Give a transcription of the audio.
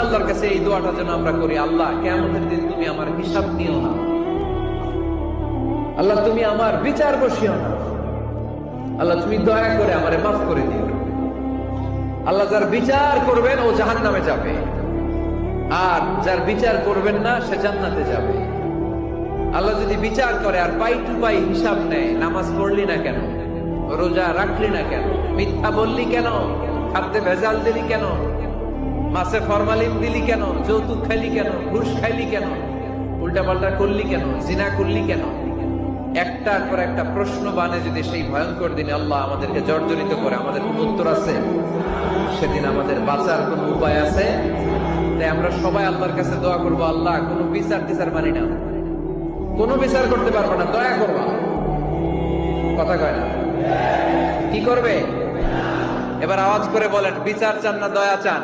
সবসময় আল্লাহর কাছে এই দোয়াটা যেন আমরা করি, আল্লাহ কিয়ামতের দিন তুমি আমার হিসাব নিও না, আল্লাহ তুমি আমার বিচার বসিও না, আল্লাহ তুমি দয়া করে আমারে মাফ করে দিও। আল্লাহ যার বিচার করবেন ও জাহান্নামে যাবে, আর যার বিচার করবেন না সে জান্নাতে যাবে। আল্লাহ যদি বিচার করে আর পাই টু পাই হিসাব নেয়, নামাজ পড়লি না কেন, রোজা রাখলি না কেন, মিথ্যা বললি কেন, খাদ্যে ভেজাল দিলি কেন, মাছে ফরমালিন দিলি কেন, যৌতুক খাইলি কেন, ঘুষ খাইলি কেন, উল্টা পাল্টা করলি কেন, জিনা করলি কেন, একটার পর একটা প্রশ্ন বানে যদি সেই ভয়ঙ্কর দিনে আল্লাহ আমাদেরকে জর্জরিত করে, আমাদের কোন উত্তর আছে? সেদিন আমাদের বাঁচার কোন উপায় আছে? তাই আমরা সবাই আল্লাহর কাছে দোয়া করবো, আল্লাহ কোনো বিচার মানি না, কোনো বিচার করতে পারবো না, দয়া করবা। কথা কয় না? কি করবে? এবার আওয়াজ করে বলেন, বিচার চান না দয়া চান?